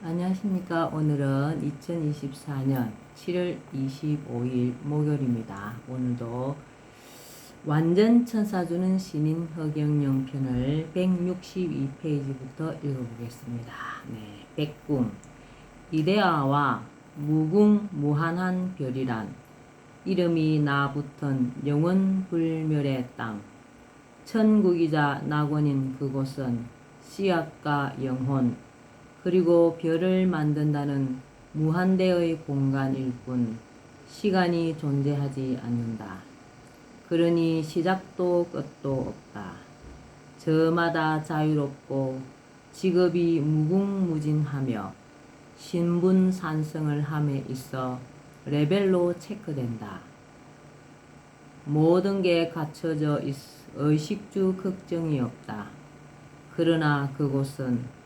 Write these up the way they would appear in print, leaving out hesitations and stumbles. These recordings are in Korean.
안녕하십니까. 오늘은 2024년 7월 25일 목요일입니다. 오늘도 완전 천사주는 신인 허경영 편을 162페이지부터 읽어보겠습니다. 네, 백궁. 이데아와 무궁무한한 별이란 이름이 나붙은 영원불멸의 땅. 천국이자 낙원인 그곳은 씨앗과 영혼, 그리고 별을 만든다는 무한대의 공간일 뿐 시간이 존재하지 않는다. 그러니 시작도 끝도 없다. 저마다 자유롭고 직업이 무궁무진하며 신분산성을 함에 있어 레벨로 체크된다. 모든 게 갖춰져 의식주 걱정이 없다. 그러나 그곳은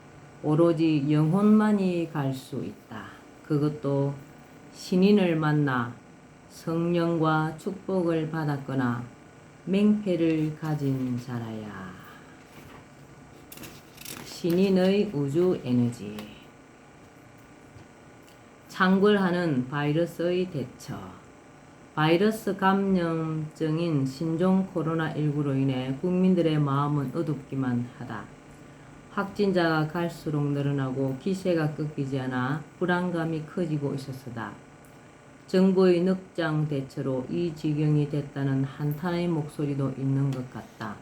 오로지 영혼만이 갈 수 있다. 그것도 신인을 만나 성령과 축복을 받았거나 맹패를 가진 자라야. 신인의 우주 에너지. 창궐하는 바이러스의 대처. 바이러스 감염증인 신종 코로나19로 인해 국민들의 마음은 어둡기만 하다. 확진자가 갈수록 늘어나고 기세가 꺾이지 않아 불안감이 커지고 있었다. 정부의 늑장 대처로 이 지경이 됐다는 한탄의 목소리도 있는 것 같다.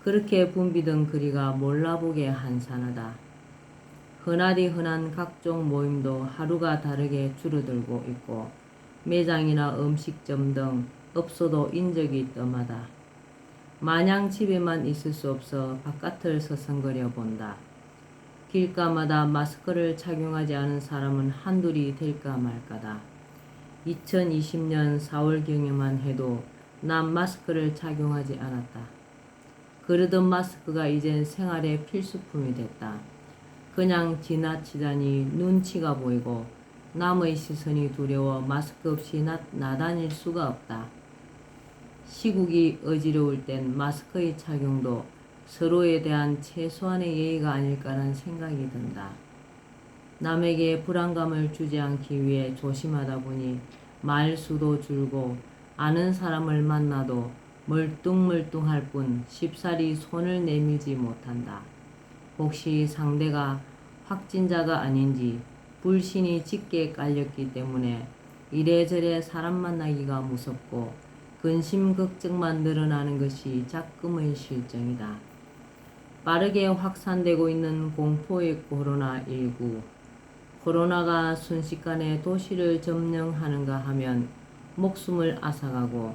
그렇게 붐비던 거리가 몰라보게 한산하다. 흔하디 흔한 각종 모임도 하루가 다르게 줄어들고 있고 매장이나 음식점 등 업소도 인적이 뜸하다. 마냥 집에만 있을 수 없어 바깥을 서성거려 본다. 길가마다 마스크를 착용하지 않은 사람은 한둘이 될까 말까다. 2020년 4월경에만 해도 난 마스크를 착용하지 않았다. 그러던 마스크가 이젠 생활의 필수품이 됐다. 그냥 지나치다니 눈치가 보이고 남의 시선이 두려워 마스크 없이 나다닐 수가 없다. 시국이 어지러울 땐 마스크의 착용도 서로에 대한 최소한의 예의가 아닐까라는 생각이 든다. 남에게 불안감을 주지 않기 위해 조심하다 보니 말수도 줄고 아는 사람을 만나도 멀뚱멀뚱할 뿐 쉽사리 손을 내밀지 못한다. 혹시 상대가 확진자가 아닌지 불신이 짙게 깔렸기 때문에 이래저래 사람 만나기가 무섭고 근심 걱정만 늘어나는 것이 작금의 실정이다. 빠르게 확산되고 있는 공포의 코로나19. 코로나가 순식간에 도시를 점령하는가 하면 목숨을 앗아가고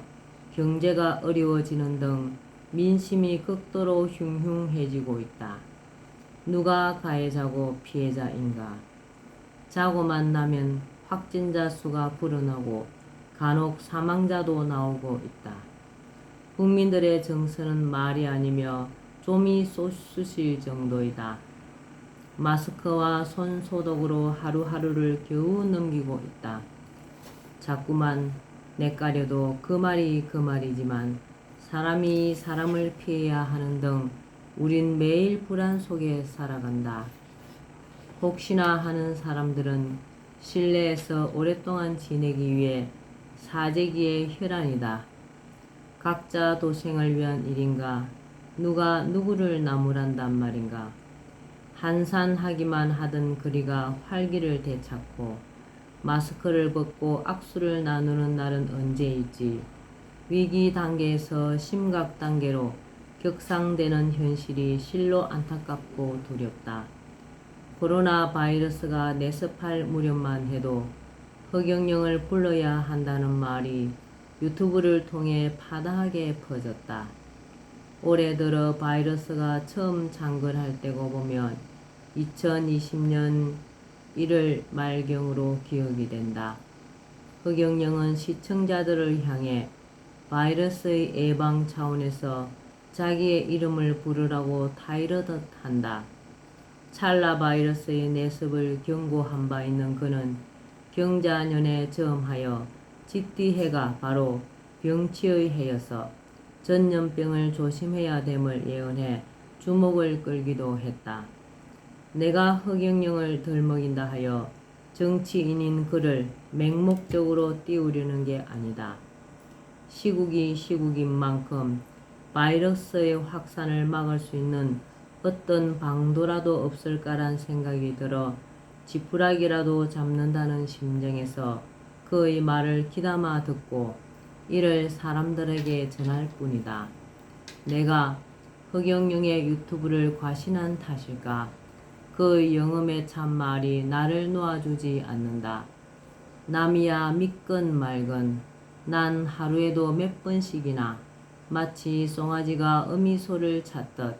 경제가 어려워지는 등 민심이 극도로 흉흉해지고 있다. 누가 가해자고 피해자인가? 자고만 나면 확진자 수가 불어나고 간혹 사망자도 나오고 있다. 국민들의 정서는 말이 아니며 좀이 쑤실 정도이다. 마스크와 손소독으로 하루하루를 겨우 넘기고 있다. 자꾸만 낯가려도 그 말이 그 말이지만 사람이 사람을 피해야 하는 등 우린 매일 불안 속에 살아간다. 혹시나 하는 사람들은 실내에서 오랫동안 지내기 위해 사재기의 혈안이다. 각자 도생을 위한 일인가? 누가 누구를 나무란단 말인가? 한산하기만 하던 거리가 활기를 되찾고 마스크를 벗고 악수를 나누는 날은 언제일지 위기 단계에서 심각 단계로 격상되는 현실이 실로 안타깝고 두렵다. 코로나 바이러스가 내습할 무렵만 해도 허경영을 불러야 한다는 말이 유튜브를 통해 파다하게 퍼졌다. 올해 들어 바이러스가 처음 창궐할 때고 보면 2020년 1월 말경으로 기억이 된다. 허경영은 시청자들을 향해 바이러스의 예방 차원에서 자기의 이름을 부르라고 타이르듯 한다. 찰나 바이러스의 내습을 경고한 바 있는 그는 경자년에 저음하여 직디해가 바로 병치의 해여서 전염병을 조심해야 됨을 예언해 주목을 끌기도 했다. 내가 흑영령을 덜먹인다 하여 정치인인 그를 맹목적으로 띄우려는 게 아니다. 시국이 시국인 만큼 바이러스의 확산을 막을 수 있는 어떤 방도라도 없을까란 생각이 들어 지푸라기라도 잡는다는 심정에서 그의 말을 귀담아 듣고 이를 사람들에게 전할 뿐이다. 내가 흑영령의 유튜브를 과신한 탓일까? 그의 영음의 참말이 나를 놓아주지 않는다. 남이야 믿건 말건 난 하루에도 몇 번씩이나 마치 송아지가 어미소를 찾듯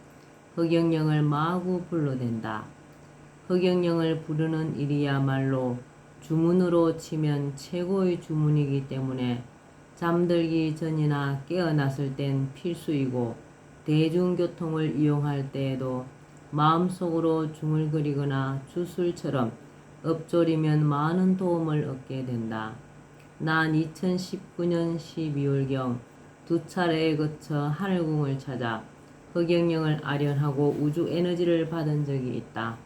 흑영령을 마구 불러댄다. 흑영령을 부르는 일이야말로 주문으로 치면 최고의 주문이기 때문에 잠들기 전이나 깨어났을 땐 필수이고 대중교통을 이용할 때에도 마음속으로 중얼거리거나 주술처럼 엎조리면 많은 도움을 얻게 된다. 난 2019년 12월경 두 차례에 거쳐 하늘궁을 찾아 흑영령을 아련하고 우주 에너지를 받은 적이 있다.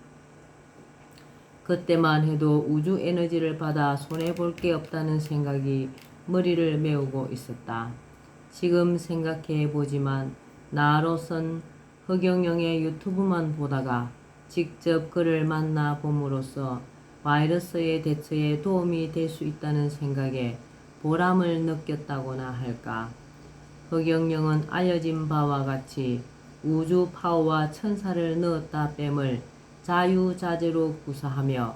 그때만 해도 우주 에너지를 받아 손해볼 게 없다는 생각이 머리를 메우고 있었다. 지금 생각해 보지만 나로선 흑영령의 유튜브만 보다가 직접 그를 만나 봄으로써 바이러스의 대처에 도움이 될 수 있다는 생각에 보람을 느꼈다고나 할까. 흑영령은 알려진 바와 같이 우주 파워와 천사를 넣었다 뺨을 자유자재로 구사하며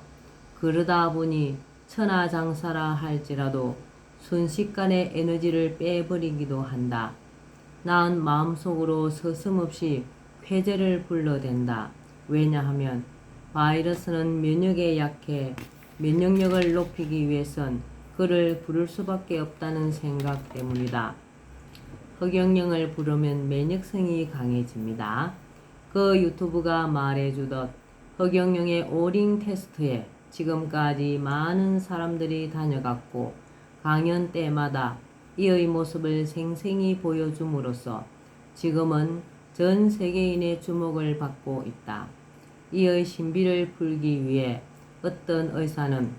그러다 보니 천하장사라 할지라도 순식간에 에너지를 빼버리기도 한다. 난 마음속으로 서슴없이 쾌재를 불러댄다. 왜냐하면 바이러스는 면역에 약해 면역력을 높이기 위해선 그를 부를 수밖에 없다는 생각 때문이다. 흑영령을 부르면 면역성이 강해집니다. 그 유튜브가 말해주듯 흑영령의 오링 테스트에 지금까지 많은 사람들이 다녀갔고 강연 때마다 이의 모습을 생생히 보여줌으로써 지금은 전 세계인의 주목을 받고 있다. 이의 신비를 풀기 위해 어떤 의사는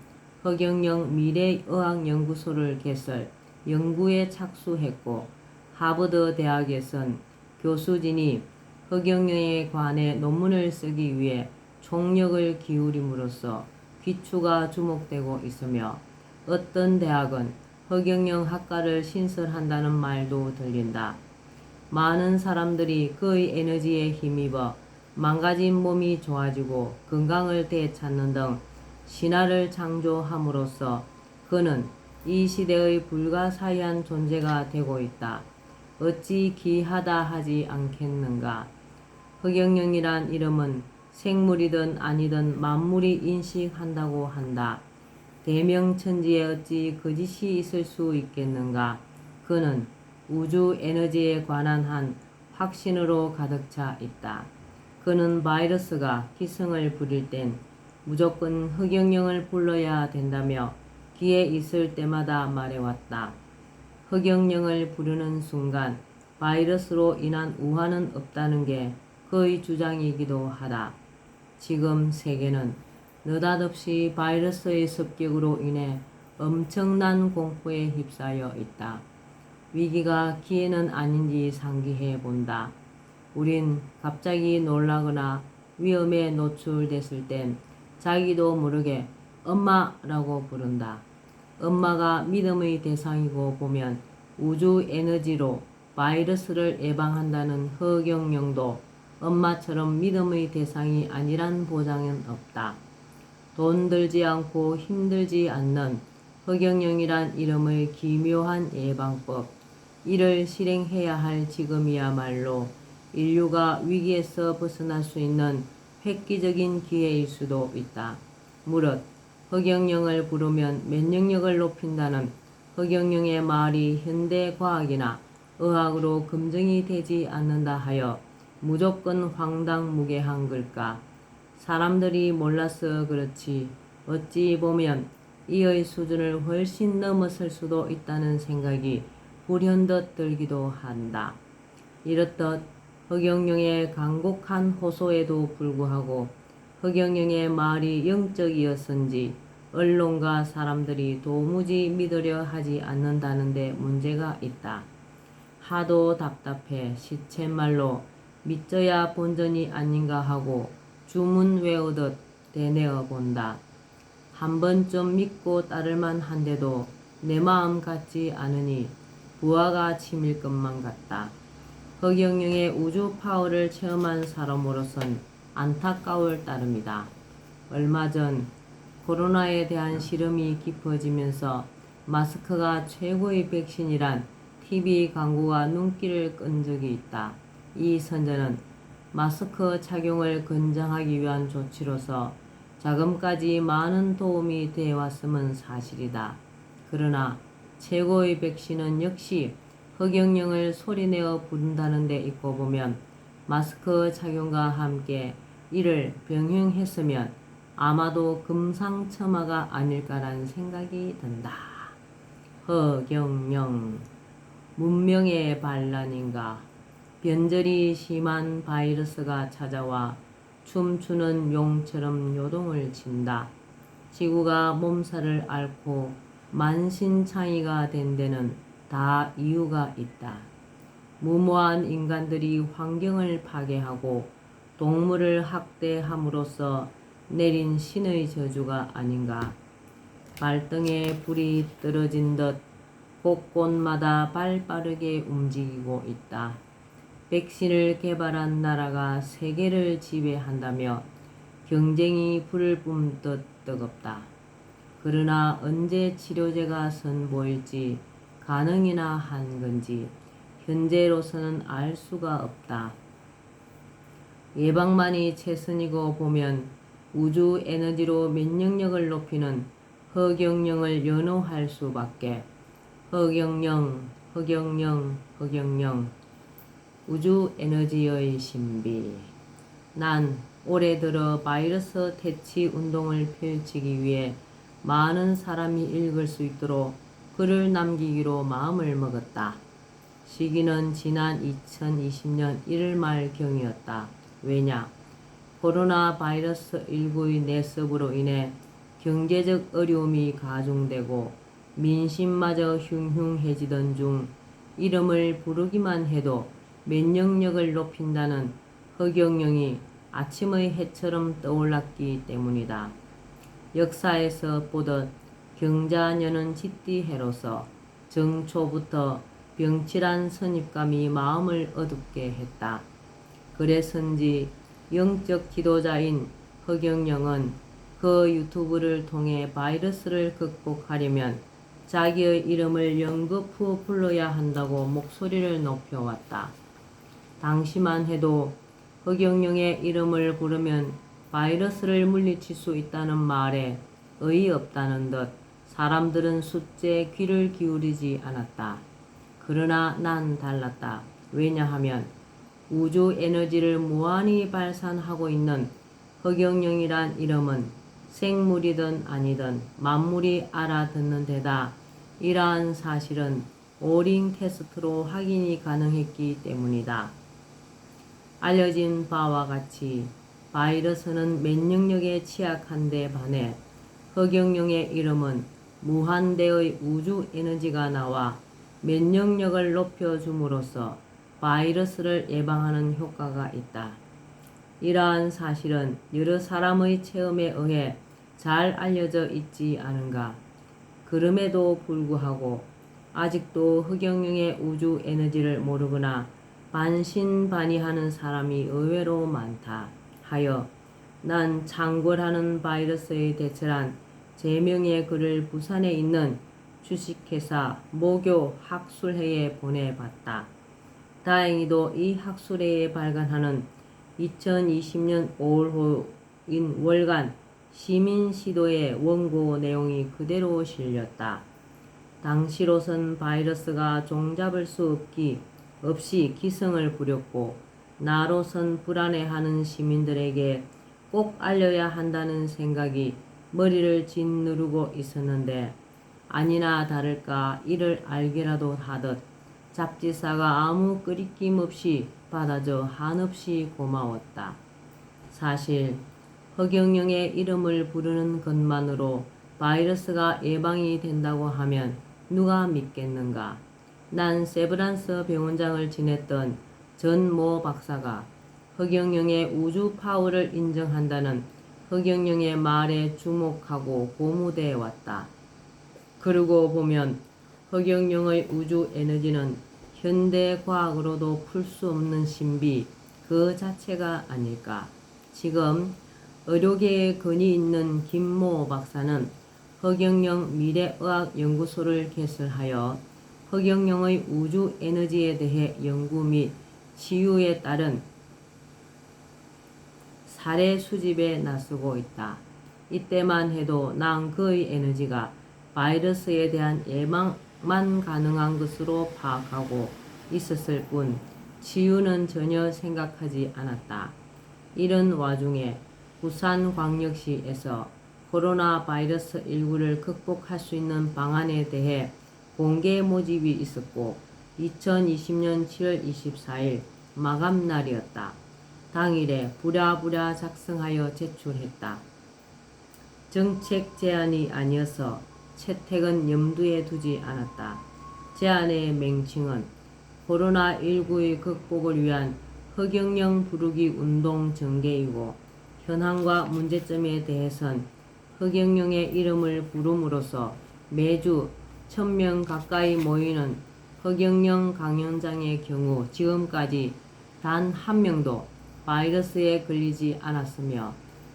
흑영령 미래의학연구소를 개설, 연구에 착수했고 하버드 대학에선 교수진이 흑영령에 관해 논문을 쓰기 위해 총력을 기울임으로써 귀추가 주목되고 있으며 어떤 대학은 흑영령 학과를 신설한다는 말도 들린다. 많은 사람들이 그의 에너지에 힘입어 망가진 몸이 좋아지고 건강을 되찾는 등 신화를 창조함으로써 그는 이 시대의 불가사의한 존재가 되고 있다. 어찌 기이하다 하지 않겠는가. 흑영령이란 이름은 생물이든 아니든 만물이 인식한다고 한다. 대명천지에 어찌 거짓이 있을 수 있겠는가. 그는 우주 에너지에 관한 한 확신으로 가득 차 있다. 그는 바이러스가 기승을 부릴 땐 무조건 흑영령을 불러야 된다며 귀에 있을 때마다 말해왔다. 흑영령을 부르는 순간 바이러스로 인한 우환은 없다는 게 그의 주장이기도 하다. 지금 세계는 느닷없이 바이러스의 습격으로 인해 엄청난 공포에 휩싸여 있다. 위기가 기회는 아닌지 상기해 본다. 우린 갑자기 놀라거나 위험에 노출됐을 땐 자기도 모르게 엄마라고 부른다. 엄마가 믿음의 대상이고 보면 우주 에너지로 바이러스를 예방한다는 흑영령도 엄마처럼 믿음의 대상이 아니란 보장은 없다. 돈 들지 않고 힘들지 않는 흑영령이란 이름의 기묘한 예방법, 이를 실행해야 할 지금이야말로 인류가 위기에서 벗어날 수 있는 획기적인 기회일 수도 있다. 무릇 흑영령을 부르면 면역력을 높인다는 흑영령의 말이 현대 과학이나 의학으로 검증이 되지 않는다 하여 무조건 황당무계한 걸까? 사람들이 몰라서 그렇지 어찌 보면 이의 수준을 훨씬 넘어설 수도 있다는 생각이 불현듯 들기도 한다. 이렇듯 흑영령의 간곡한 호소에도 불구하고 허경영의 말이 영적이었은지 언론과 사람들이 도무지 믿으려 하지 않는다는데 문제가 있다. 하도 답답해 시쳇말로 믿져야 본전이 아닌가 하고 주문 외우듯 되뇌어 본다. 한 번쯤 믿고 따를만 한데도 내 마음 같지 않으니 부하가 치밀 것만 같다. 허경영의 우주 파워를 체험한 사람으로선 안타까울 따름이다. 얼마 전 코로나에 대한 실험이 깊어지면서 마스크가 최고의 백신이란 TV 광고가 눈길을 끈 적이 있다. 이 선전은 마스크 착용을 권장하기 위한 조치로서 자금까지 많은 도움이 되어 왔음은 사실이다. 그러나 최고의 백신은 역시 허경영을 소리내어 부른다는 데 있고 보면 마스크 착용과 함께 이를 병행했으면 아마도 금상첨화가 아닐까라는 생각이 든다. 허경영, 문명의 반란인가? 변절이 심한 바이러스가 찾아와 춤추는 용처럼 요동을 친다. 지구가 몸살을 앓고 만신창이가 된 데는 다 이유가 있다. 무모한 인간들이 환경을 파괴하고 동물을 학대함으로써 내린 신의 저주가 아닌가. 발등에 불이 떨어진 듯 곳곳마다 발빠르게 움직이고 있다. 백신을 개발한 나라가 세계를 지배한다며 경쟁이 불을 뿜듯 뜨겁다. 그러나 언제 치료제가 선보일지 가능이나 한 건지 현재로서는 알 수가 없다. 예방만이 최선이고 보면 우주 에너지로 면역력을 높이는 허경영을 연호할 수밖에. 허경영, 허경영, 허경영. 우주 에너지의 신비. 난 올해 들어 바이러스 퇴치 운동을 펼치기 위해 많은 사람이 읽을 수 있도록 글을 남기기로 마음을 먹었다. 시기는 지난 2020년 1월 말경이었다. 왜냐? 코로나 바이러스 19의 내습으로 인해 경제적 어려움이 가중되고 민심마저 흉흉해지던 중 이름을 부르기만 해도 면역력을 높인다는 허경영이 아침의 해처럼 떠올랐기 때문이다. 역사에서 보듯 경자년은 짓띠해로서 정초부터 병칠한 선입감이 마음을 어둡게 했다. 그래서인지 영적 지도자인 허경영은 그 유튜브를 통해 바이러스를 극복하려면 자기의 이름을 연거푸 불러야 한다고 목소리를 높여왔다. 당시만 해도 허경영의 이름을 부르면 바이러스를 물리칠 수 있다는 말에 어이없다는 듯 사람들은 숫제에 귀를 기울이지 않았다. 그러나 난 달랐다. 왜냐하면 우주 에너지를 무한히 발산하고 있는 허경영이란 이름은 생물이든 아니든 만물이 알아듣는 데다 이러한 사실은 오링 테스트로 확인이 가능했기 때문이다. 알려진 바와 같이 바이러스는 면역력에 취약한 데 반해 허경영의 이름은 무한대의 우주 에너지가 나와 면역력을 높여줌으로써 바이러스를 예방하는 효과가 있다. 이러한 사실은 여러 사람의 체험에 의해 잘 알려져 있지 않은가. 그럼에도 불구하고 아직도 허경영의 우주 에너지를 모르거나 반신반의하는 사람이 의외로 많다 하여 난 창궐하는 바이러스에 대처한 제명의 글을 부산에 있는 주식회사 모교 학술회에 보내봤다. 다행히도 이 학술회에 발간하는 2020년 5월호인 월간 시민시도의 원고 내용이 그대로 실렸다. 당시로선 바이러스가 종잡을 수 없이 기승을 부렸고 나로선 불안해하는 시민들에게 꼭 알려야 한다는 생각이 머리를 짓누르고 있었는데 아니나 다를까 이를 알게라도 하듯 잡지사가 아무 끄리낌 없이 받아줘 한없이 고마웠다. 사실 허경영의 이름을 부르는 것만으로 바이러스가 예방이 된다고 하면 누가 믿겠는가? 난 세브란스 병원장을 지냈던 전 모 박사가 허경영의 우주 파워를 인정한다는 허경영의 말에 주목하고 고무대에 왔다. 그러고 보면 허경영의 우주 에너지는 현대 과학으로도 풀 수 없는 신비 그 자체가 아닐까. 지금 의료계에 근이 있는 김모 박사는 허경영 미래의학연구소를 개설하여 허경영의 우주 에너지에 대해 연구 및 치유에 따른 사례 수집에 나서고 있다. 이때만 해도 난 그의 에너지가 바이러스에 대한 예방만 가능한 것으로 파악하고 있었을 뿐 치유는 전혀 생각하지 않았다. 이런 와중에 부산광역시에서 코로나 바이러스 19를 극복할 수 있는 방안에 대해 공개 모집이 있었고 2020년 7월 24일 마감날이었다. 당일에 부랴부랴 작성하여 제출했다. 정책 제안이 아니어서 채택은 염두에 두지 않았다. 제안의 맹칭은 코로나19의 극복을 위한 허경영 부르기 운동 전개이고 현황과 문제점에 대해선 허경영의 이름을 부름으로써 매주 1000명 가까이 모이는 허경영 강연장의 경우 지금까지 단 한 명도 바이러스에 걸리지 않았으며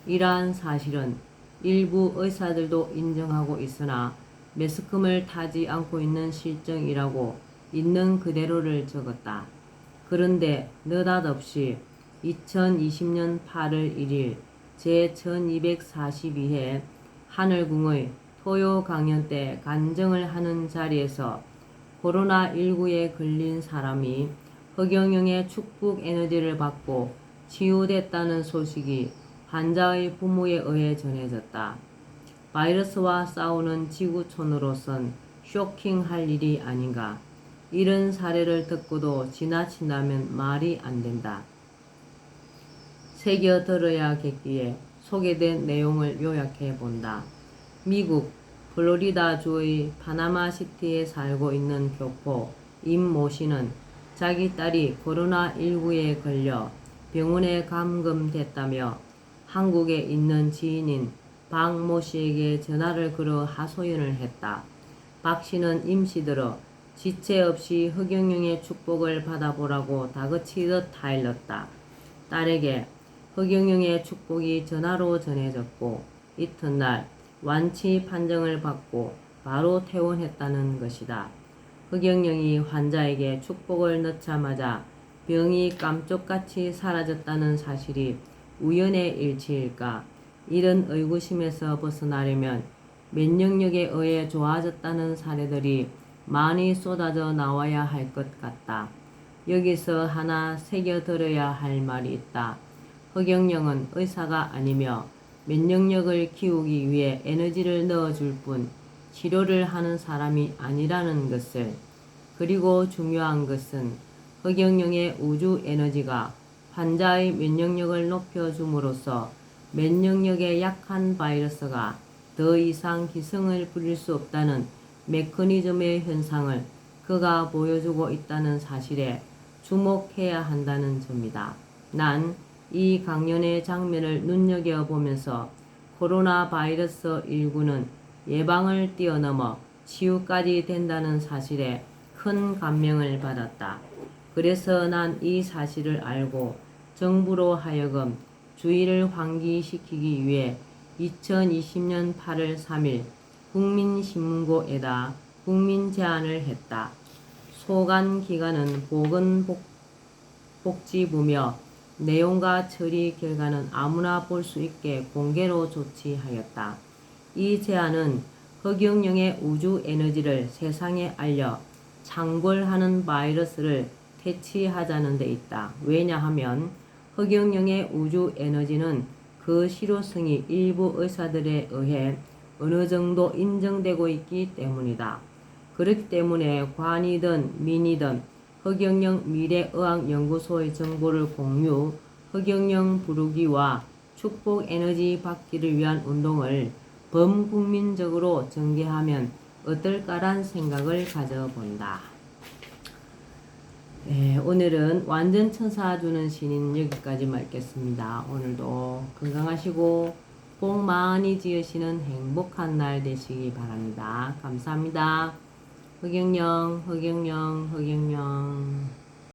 이러한 사실은 일부 의사들도 인정하고 있으나 매스컴을 타지 않고 있는 실정이라고 있는 그대로를 적었다. 그런데 느닷없이 2020년 8월 1일 제1242회 하늘궁의 토요 강연 때 간증을 하는 자리에서 코로나19에 걸린 사람이 허경영의 축복 에너지를 받고 치유됐다는 소식이 환자의 부모에 의해 전해졌다. 바이러스와 싸우는 지구촌으로선 쇼킹할 일이 아닌가. 이런 사례를 듣고도 지나친다면 말이 안 된다. 새겨 들어야겠기에 소개된 내용을 요약해 본다. 미국 플로리다주의 파나마시티에 살고 있는 교포 임모 씨는 자기 딸이 코로나19에 걸려 병원에 감금됐다며 한국에 있는 지인인 박 모 씨에게 전화를 걸어 하소연을 했다. 박 씨는 임시 들어 지체 없이 허경영의 축복을 받아보라고 다그치듯 타일렀다. 딸에게 허경영의 축복이 전화로 전해졌고 이튿날 완치 판정을 받고 바로 퇴원했다는 것이다. 허경영이 환자에게 축복을 넣자마자 병이 깜짝같이 사라졌다는 사실이 우연의 일치일까? 이런 의구심에서 벗어나려면 면역력에 의해 좋아졌다는 사례들이 많이 쏟아져 나와야 할 것 같다. 여기서 하나 새겨들어야 할 말이 있다. 허경영은 의사가 아니며 면역력을 키우기 위해 에너지를 넣어줄 뿐 치료를 하는 사람이 아니라는 것을. 그리고 중요한 것은 허경영의 우주 에너지가 환자의 면역력을 높여줌으로써 면역력에 약한 바이러스가 더 이상 기승을 부릴 수 없다는 메커니즘의 현상을 그가 보여주고 있다는 사실에 주목해야 한다는 점이다. 난 이 강연의 장면을 눈여겨보면서 코로나 바이러스 19는 예방을 뛰어넘어 치유까지 된다는 사실에 큰 감명을 받았다. 그래서 난 이 사실을 알고 정부로 하여금 주의를 환기시키기 위해 2020년 8월 3일 국민신문고에다 국민 제안을 했다. 소관 기관은 보건복지부며 내용과 처리 결과는 아무나 볼 수 있게 공개로 조치하였다. 이 제안은 허경영의 우주 에너지를 세상에 알려 창궐하는 바이러스를 퇴치하자는 데 있다. 왜냐하면 허경영의 우주 에너지는 그 실효성이 일부 의사들에 의해 어느 정도 인정되고 있기 때문이다. 그렇기 때문에 관이든 민이든 허경영 미래의학연구소의 정보를 공유, 허경영 부르기와 축복 에너지 받기를 위한 운동을 범국민적으로 전개하면 어떨까란 생각을 가져본다. 네, 오늘은 완전 천사 주는 신인 여기까지 말겠습니다. 오늘도 건강하시고 복 많이 지으시는 행복한 날 되시기 바랍니다. 감사합니다. 흑영영, 흑영영, 흑영영.